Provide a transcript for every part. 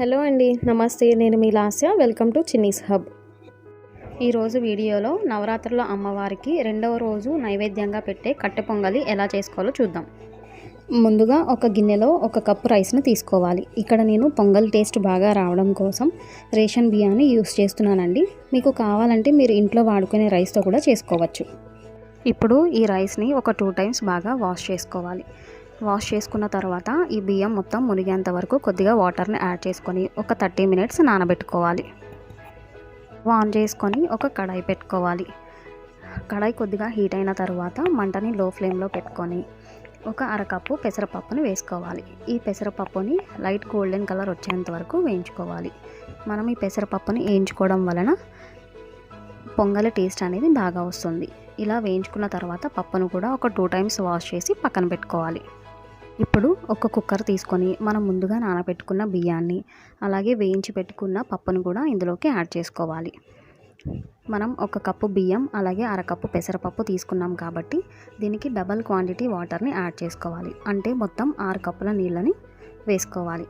Hello అండి, నమస్తే. నేను మీ Lasya. Welcome to Chinni's hub. ఈరోజు వీడియోలో నవరాత్రుల అమ్మవారికి రెండవ రోజు నైవేద్యంగా పెట్టే కట్టె పొంగలి ఎలా చేసుకోవాలో చూద్దాం. ముందుగా ఒక గిన్నెలో 1 కప్పు రైస్ను తీసుకోవాలి. ఇక్కడ నేను పొంగల్ టేస్ట్ బాగా రావడం కోసం రేషన్ బియ్యాన్ని యూస్ చేస్తున్నానండి. మీకు కావాలంటే మీరు ఇంట్లో వాడుకునే రైస్తో కూడా చేసుకోవచ్చు. ఇప్పుడు ఈ రైస్ని ఒక 2 టైమ్స్ బాగా వాష్ చేసుకోవాలి. వాష్ చేసుకున్న తర్వాత ఈ బియ్యం మొత్తం మునిగేంత వరకు కొద్దిగా వాటర్ని యాడ్ చేసుకొని ఒక 30 మినిట్స్ నానబెట్టుకోవాలి. ఆన్ చేసుకొని ఒక కడాయి పెట్టుకోవాలి. కడాయి కొద్దిగా హీట్ అయిన తర్వాత మంటని లో ఫ్లేమ్లో పెట్టుకొని ఒక అరకప్పు పెసరపప్పుని వేసుకోవాలి. ఈ పెసరపప్పుని లైట్ గోల్డెన్ కలర్ వచ్చేంత వరకు వేయించుకోవాలి. మనం ఈ పెసరపప్పుని వేయించుకోవడం వలన పొంగలి టేస్ట్ అనేది బాగా వస్తుంది. ఇలా వేయించుకున్న తర్వాత పప్పును కూడా ఒక 2 టైమ్స్ వాష్ చేసి పక్కన పెట్టుకోవాలి. ఇప్పుడు ఒక కుక్కర్ తీసుకొని మనం ముందుగా నానబెట్టుకున్న బియ్యాన్ని అలాగే వేయించి పెట్టుకున్న పప్పును కూడా ఇందులోకి యాడ్ చేసుకోవాలి. మనం 1 కప్పు బియ్యం అలాగే అరకప్పు పెసరపప్పు తీసుకున్నాం కాబట్టి దీనికి డబల్ క్వాంటిటీ వాటర్ని యాడ్ చేసుకోవాలి. అంటే మొత్తం 6 కప్పుల నీళ్ళని వేసుకోవాలి.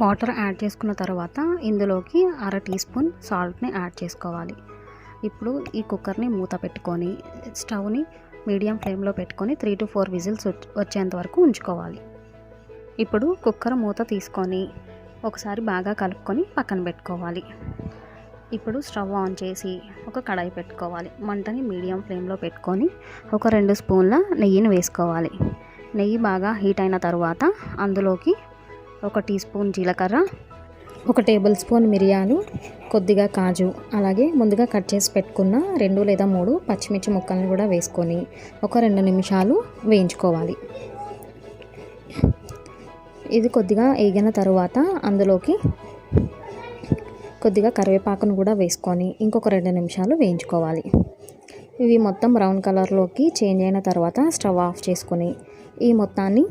వాటర్ యాడ్ చేసుకున్న తర్వాత ఇందులోకి 1/2 టీ స్పూన్ సాల్ట్ని యాడ్ చేసుకోవాలి. ఇప్పుడు ఈ కుక్కర్ని మూత పెట్టుకొని స్టవ్ని మీడియం ఫ్లేమ్లో పెట్టుకొని 3 to 4 విజిల్స్ వచ్చేంత వరకు ఉంచుకోవాలి. ఇప్పుడు కుక్కర్ మూత తీసుకొని ఒకసారి బాగా కలుపుకొని పక్కన పెట్టుకోవాలి. ఇప్పుడు స్టవ్ ఆన్ చేసి ఒక కడాయి పెట్టుకోవాలి. మంటని మీడియం ఫ్లేమ్లో పెట్టుకొని ఒక 2 స్పూన్ల నెయ్యిని వేసుకోవాలి. నెయ్యి బాగా హీట్ అయిన తర్వాత అందులోకి 1 టీ స్పూన్ జీలకర్ర, 1 టేబుల్ స్పూన్ మిరియాలు, కొద్దిగా కాజు, అలాగే ముందుగా కట్ చేసి పెట్టుకున్న 2 లేదా 3 పచ్చిమిర్చి ముక్కలను కూడా వేసుకొని ఒక 2 నిమిషాలు వేయించుకోవాలి. ఇది కొద్దిగా వేగిన తర్వాత అందులోకి కొద్దిగా కరివేపాకును కూడా వేసుకొని ఇంకొక 2 నిమిషాలు వేయించుకోవాలి. ఇవి మొత్తం బ్రౌన్ కలర్లోకి చేంజ్ అయిన తర్వాత స్టవ్ ఆఫ్ చేసుకొని ఈ మొత్తాన్ని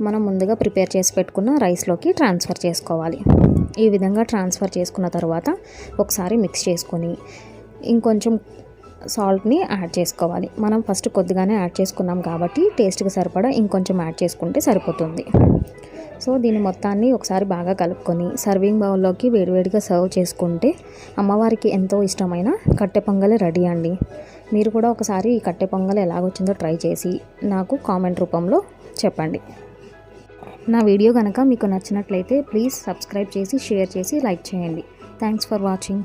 మనం ముందుగా ప్రిపేర్ చేసి పెట్టుకున్న రైస్లోకి ట్రాన్స్ఫర్ చేసుకోవాలి. ఈ విధంగా ట్రాన్స్ఫర్ చేసుకున్న తర్వాత ఒకసారి మిక్స్ చేసుకొని ఇంకొంచెం సాల్ట్ని యాడ్ చేసుకోవాలి. మనం ఫస్ట్ కొద్దిగానే యాడ్ చేసుకున్నాం కాబట్టి టేస్ట్కి సరిపడా ఇంకొంచెం యాడ్ చేసుకుంటే సరిపోతుంది. సో దీన్ని మొత్తాన్ని ఒకసారి బాగా కలుపుకొని సర్వింగ్ బౌల్లోకి వేడివేడిగా సర్వ్ చేసుకుంటే అమ్మవారికి ఎంతో ఇష్టమైన కట్టె పొంగలి రెడీ అండి. మీరు కూడా ఒకసారి ఈ కట్టె పొంగలి ఎలాగొచ్చిందో ట్రై చేసి నాకు కామెంట్ రూపంలో చెప్పండి. నా వీడియో కనుక మీకు నచ్చినట్లయితే ప్లీజ్ సబ్స్క్రైబ్ చేసి షేర్ చేసి లైక్ చేయండి. Thanks for watching.